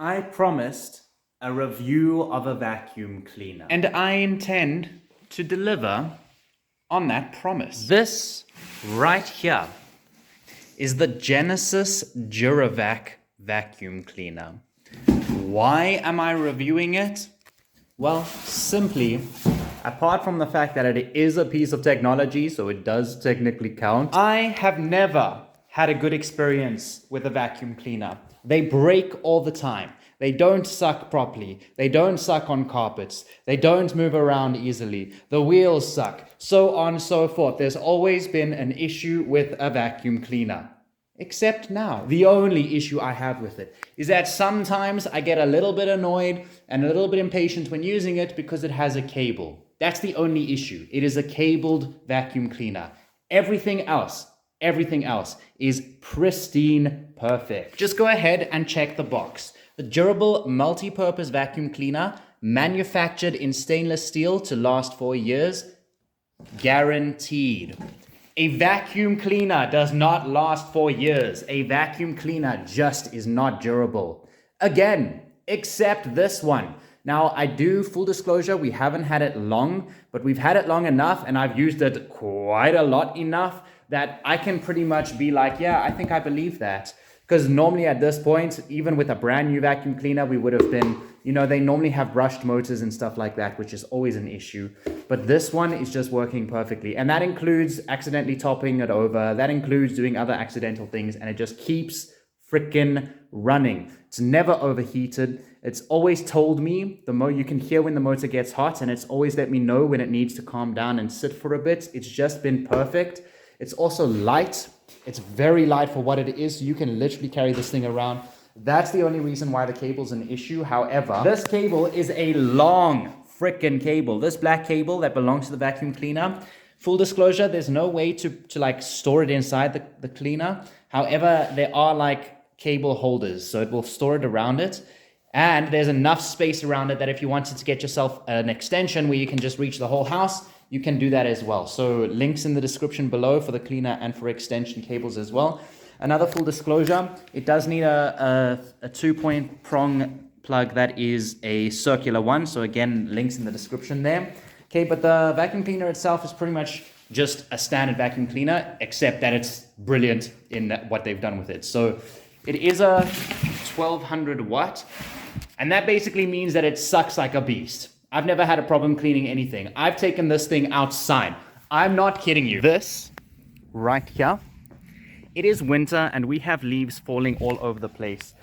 I promised a review of a vacuum cleaner, and I intend to deliver on that promise. This right here is the Genesis DuraVac Vacuum Cleaner. Why am I reviewing it? Well, simply, apart from the fact that it is a piece of technology, so it does technically count, I have never had a good experience with a vacuum cleaner. They break all the time. They don't suck properly. They don't suck on carpets. They don't move around easily. The wheels suck, so on and so forth. There's always been an issue with a vacuum cleaner. Except now. The only issue I have with it is that sometimes I get a little bit annoyed and a little bit impatient when using it because it has a cable. That's the only issue. It is a cabled vacuum cleaner. Everything else is pristine perfect. Just go ahead and check the box. The durable multi-purpose vacuum cleaner, manufactured in stainless steel to last 4 years, guaranteed. A vacuum cleaner does not last 4 years. A vacuum cleaner just is not durable. Again, except this one. Now, full disclosure, we haven't had it long, but we've had it long enough and I've used it quite a lot enough that I can pretty much be like, yeah, I think I believe that. Because normally at this point, even with a brand new vacuum cleaner, we would have been, they normally have brushed motors and stuff like that, which is always an issue. But this one is just working perfectly. And that includes accidentally topping it over. That includes doing other accidental things. And it just keeps freaking running. It's never overheated. It's always told me, you can hear when the motor gets hot, and it's always let me know when it needs to calm down and sit for a bit. It's just been perfect. It's also light. It's very light for what it is. So you can literally carry this thing around. That's the only reason why the cable's an issue. However, this cable is a long freaking cable. This black cable that belongs to the vacuum cleaner. Full disclosure, there's no way to store it inside the cleaner. However, there are cable holders, so it will store it around it. And there's enough space around it that if you wanted to get yourself an extension where you can just reach the whole house, you can do that as well. So links in the description below for the cleaner and for extension cables as well. Another full disclosure, it does need a 2-point prong plug that is a circular one. So again, links in the description there. Okay, but the vacuum cleaner itself is pretty much just a standard vacuum cleaner, except that it's brilliant in what they've done with it. So it is a 1200 watt, and that basically means that it sucks like a beast. I've never had a problem cleaning anything. I've taken this thing outside. I'm not kidding you. This right here, it is winter and we have leaves falling all over the place.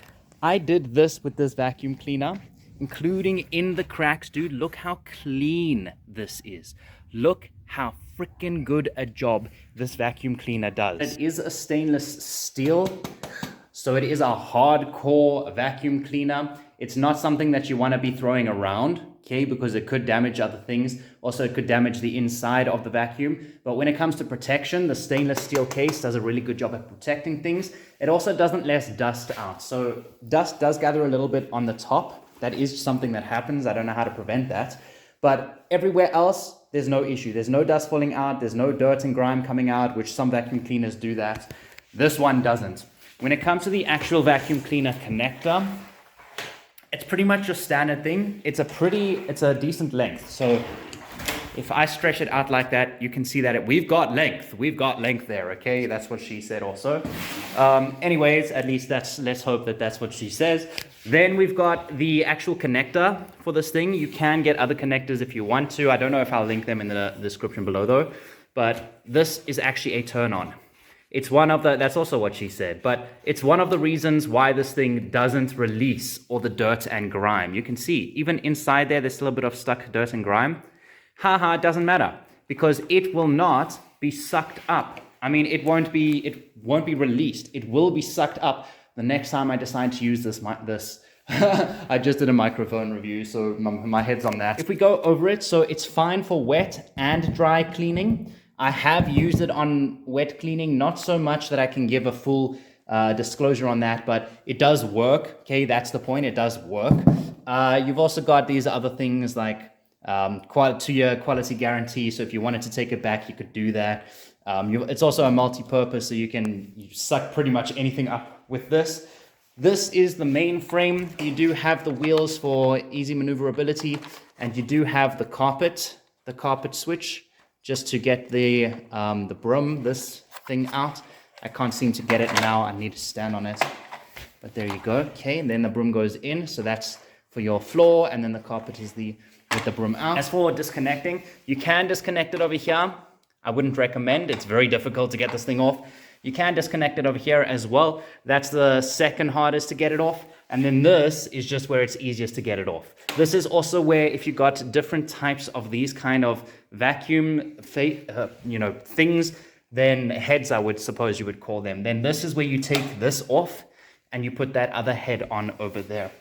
I did this with this vacuum cleaner, including in the cracks. Dude, look how clean this is. Look how freaking good a job this vacuum cleaner does. It is a stainless steel, so it is a hardcore vacuum cleaner. It's not something that you want to be throwing around, okay, because it could damage other things. Also, it could damage the inside of the vacuum. But when it comes to protection, the stainless steel case does a really good job at protecting things. It also doesn't let dust out. So dust does gather a little bit on the top. That is something that happens. I don't know how to prevent that. But everywhere else, there's no issue. There's no dust falling out. There's no dirt and grime coming out, which some vacuum cleaners do that. This one doesn't. When it comes to the actual vacuum cleaner connector, it's pretty much a standard thing. It's a decent length. So if I stretch it out like that, you can see that we've got length. We've got length there, okay? That's what she said also. Anyways, at least let's hope that that's what she says. Then we've got the actual connector for this thing. You can get other connectors if you want to. I don't know if I'll link them in the description below though. But this is actually a turn on. It's that's also what she said, but it's one of the reasons why this thing doesn't release all the dirt and grime. You can see, even inside there's still a bit of stuck dirt and grime. It doesn't matter, because it will not be sucked up. I mean, it won't be released. It will be sucked up the next time I decide to use this. I just did a microphone review, so my head's on that. If we go over it, so it's fine for wet and dry cleaning. I have used it on wet cleaning, not so much that I can give a full disclosure on that, but it does work. Okay, that's the point. It does work. You've also got these other things like 2-year quality guarantee. So if you wanted to take it back, you could do that. It's also a multi-purpose, so you suck pretty much anything up with this. This is the main frame. You do have the wheels for easy maneuverability, and you do have the carpet switch, just to get the broom, this thing out. I can't seem to get it now. I need to stand on it. But there you go. Okay, and then the broom goes in. So that's for your floor, and then the carpet is with the broom out. As for disconnecting, you can disconnect it over here. I wouldn't recommend. It's very difficult to get this thing off. You can disconnect it over here as well. That's the second hardest to get it off. And then this is just where it's easiest to get it off. This is also where, if you got different types of these kind of vacuum things, then heads, I would suppose you would call them. Then this is where you take this off and you put that other head on over there.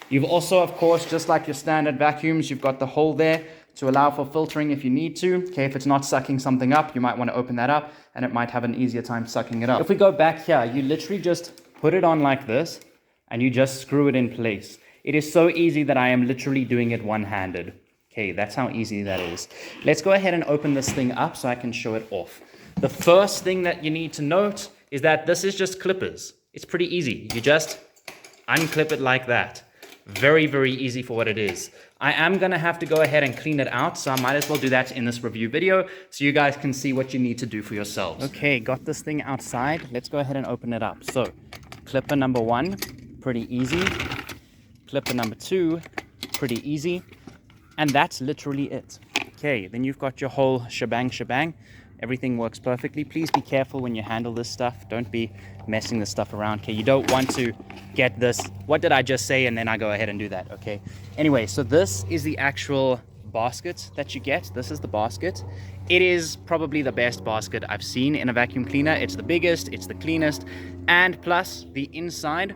You've also, of course, just like your standard vacuums, you've got the hole there to allow for filtering if you need to. Okay, if it's not sucking something up, you might want to open that up and it might have an easier time sucking it up. If we go back here, you literally just put it on like this and you just screw it in place. It is so easy that I am literally doing it one-handed. Okay, that's how easy that is. Let's go ahead and open this thing up so I can show it off. The first thing that you need to note is that this is just clippers. It's pretty easy. You just unclip it like that. Very, very easy for what it is. I am going to have to go ahead and clean it out, so I might as well do that in this review video so you guys can see what you need to do for yourselves. Okay, got this thing outside. Let's go ahead and open it up. So, clipper number 1, pretty easy. Clipper number 2, pretty easy. And that's literally it. Okay, then you've got your whole shebang. Everything works perfectly. Please be careful when you handle this stuff. Don't be messing this stuff around. Okay, you don't want to get this. What did I just say? And then I go ahead and do that. Okay. Anyway, so this is the actual basket that you get. This is the basket. It is probably the best basket I've seen in a vacuum cleaner. It's the biggest, it's the cleanest, and plus the inside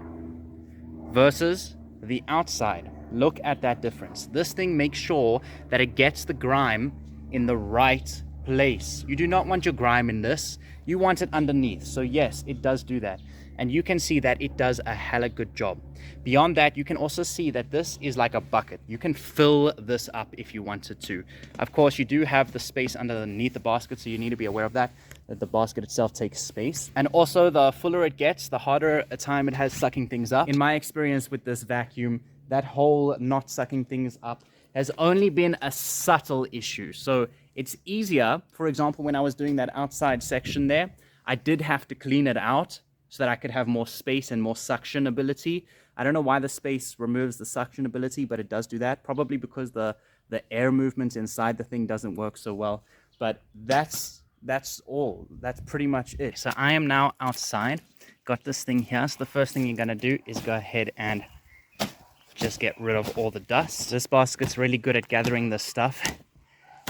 versus the outside. Look at that difference. This thing makes sure that it gets the grime in the right place. You do not want your grime in this. You want it underneath. So yes, it does do that. And you can see that it does a hella good job. Beyond that, you can also see that this is like a bucket. You can fill this up if you wanted to. Of course, you do have the space underneath the basket, so you need to be aware of that the basket itself takes space. And also, the fuller it gets, the harder a time it has sucking things up. In my experience with this vacuum, that whole not sucking things up has only been a subtle issue. So it's easier. For example, when I was doing that outside section there, I did have to clean it out so that I could have more space and more suction ability. I don't know why the space removes the suction ability, but it does do that. Probably because the air movement inside the thing doesn't work so well. But that's all. That's pretty much it. So I am now outside. Got this thing here. So the first thing you're going to do is go ahead and just get rid of all the dust. This basket's really good at gathering this stuff.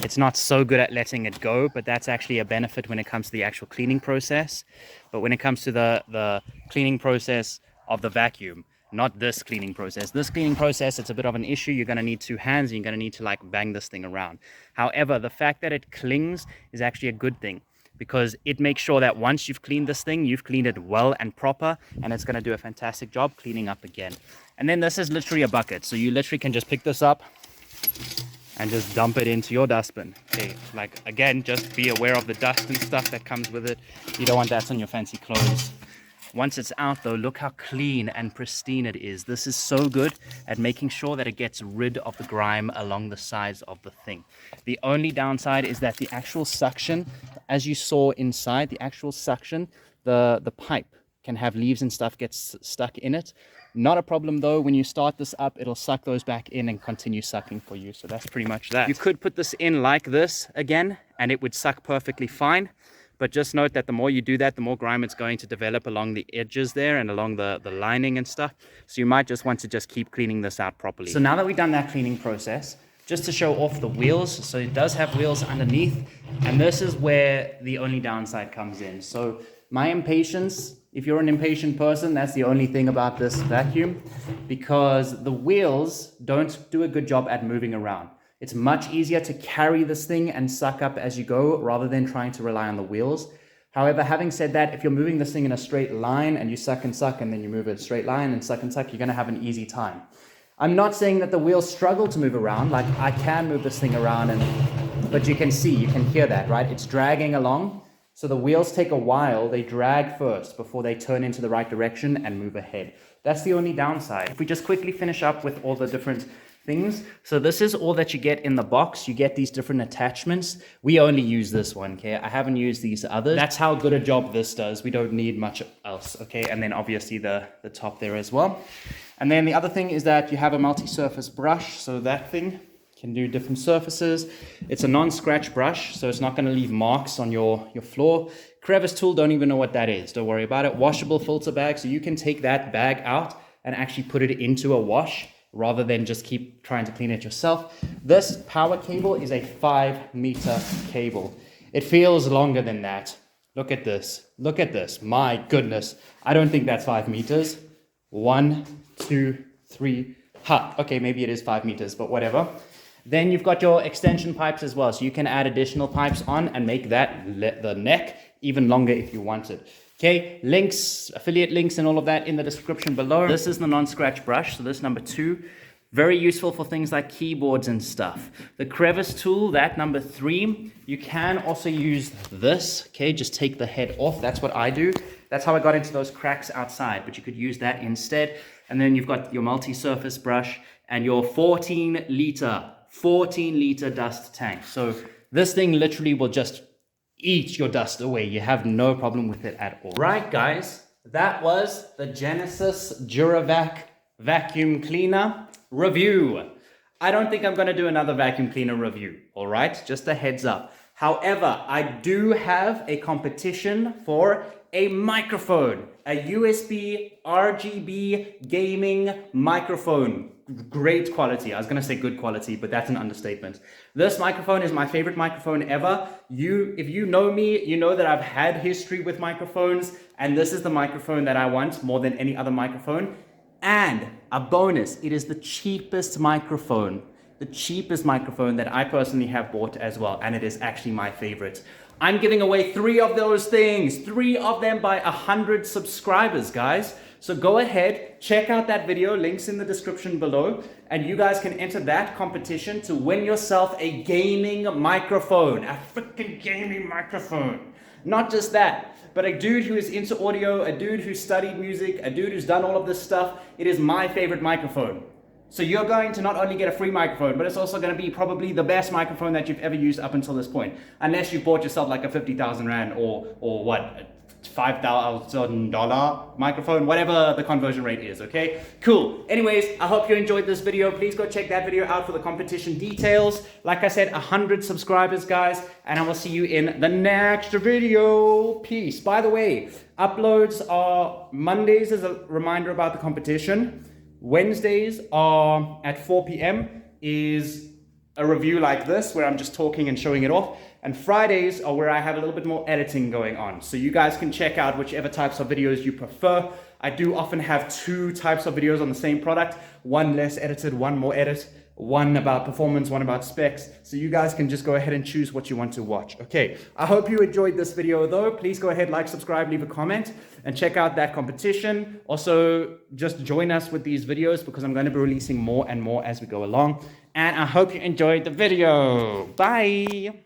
It's not so good at letting it go, but that's actually a benefit when it comes to the actual cleaning process. But when it comes to the cleaning process of the vacuum, not this cleaning process. This cleaning process, it's a bit of an issue. You're going to need 2 hands. And you're going to need to like bang this thing around. However, the fact that it clings is actually a good thing, because it makes sure that once you've cleaned this thing, you've cleaned it well and proper, and it's going to do a fantastic job cleaning up again. And then this is literally a bucket. So you literally can just pick this up and just dump it into your dustbin. Okay, like again, just be aware of the dust and stuff that comes with it. You don't want that on your fancy clothes. Once it's out though, look how clean and pristine it is. This is so good at making sure that it gets rid of the grime along the sides of the thing. The only downside is that the actual suction, as you saw inside, the actual suction, the pipe can have leaves and stuff get stuck in it. Not a problem though. When you start this up, it'll suck those back in and continue sucking for you. So that's pretty much that. You could put this in like this again, and it would suck perfectly fine. But just note that the more you do that, the more grime it's going to develop along the edges there and along the lining and stuff. So you might just want to just keep cleaning this out properly. So now that we've done that cleaning process, just to show off the wheels. So it does have wheels underneath, and this is where the only downside comes in. So my impatience, if you're an impatient person, that's the only thing about this vacuum, because the wheels don't do a good job at moving around. It's much easier to carry this thing and suck up as you go rather than trying to rely on the wheels. However, having said that, if you're moving this thing in a straight line and you suck and then you move it a straight line and suck, you're going to have an easy time. I'm not saying that the wheels struggle to move around. Like, I can move this thing around, but you can hear that, right? It's dragging along. So the wheels take a while. They drag first before they turn into the right direction and move ahead. That's the only downside. If we just quickly finish up with all the different things. So this is all that you get in the box. You get these different attachments. We only use this one, okay? I haven't used these others. That's how good a job this does. We don't need much else, okay? And then obviously the top there as well. And then the other thing is that you have a multi-surface brush. So that thing can do different surfaces. It's a non-scratch brush, so it's not gonna leave marks on your floor. Crevice tool, don't even know what that is. Don't worry about it. Washable filter bag, so you can take that bag out and actually put it into a wash rather than just keep trying to clean it yourself. This power cable is a 5-meter cable. It feels longer than that. Look at this. Look at this. My goodness. I don't think that's 5 meters. 1, 2, 3. Ha. Okay, maybe it is 5 meters, but whatever. Then you've got your extension pipes as well. So you can add additional pipes on and make that the neck even longer if you wanted. Okay, links, affiliate links and all of that in the description below. This is the non-scratch brush, so this number 2. Very useful for things like keyboards and stuff. The crevice tool, that number 3. You can also use this, okay, just take the head off. That's what I do. That's how I got into those cracks outside, but you could use that instead. And then you've got your multi-surface brush and your 14 liter dust tank. So this thing literally will just eat your dust away. You have no problem with it at all. Right, guys, that was the Genes DuraVac Vacuum Cleaner review. I don't think I'm going to do another vacuum cleaner review, all right? Just a heads up. However, I do have a competition for a microphone, a USB RGB gaming microphone. Great quality. I was going to say good quality, but that's an understatement. This microphone is my favorite microphone ever. If you know me, you know that I've had history with microphones, and this is the microphone that I want more than any other microphone. And a bonus, it is the cheapest microphone that I personally have bought as well, and it is actually my favorite. I'm giving away 3 of those things, 3 of them by 100 subscribers, guys. So go ahead, check out that video, links in the description below, and you guys can enter that competition to win yourself a gaming microphone, a freaking gaming microphone. Not just that, but a dude who is into audio, a dude who studied music, a dude who's done all of this stuff. It is my favorite microphone. So you're going to not only get a free microphone, but it's also going to be probably the best microphone that you've ever used up until this point. Unless you bought yourself like a 50,000 Rand or what, $5,000 microphone, whatever the conversion rate is, okay? Cool. Anyways, I hope you enjoyed this video. Please go check that video out for the competition details. Like I said, 100 subscribers, guys, and I will see you in the next video. Peace. By the way, uploads are Mondays as a reminder about the competition. Wednesdays are at 4 p.m. is a review like this where I'm just talking and showing it off. And Fridays are where I have a little bit more editing going on. So you guys can check out whichever types of videos you prefer. I do often have 2 types of videos on the same product. One less edited, one more edit. One about performance, one about specs. So you guys can just go ahead and choose what you want to watch. Okay, I hope you enjoyed this video though. Please go ahead, like, subscribe, leave a comment, and check out that competition. Also, just join us with these videos because I'm going to be releasing more and more as we go along. And I hope you enjoyed the video. Bye.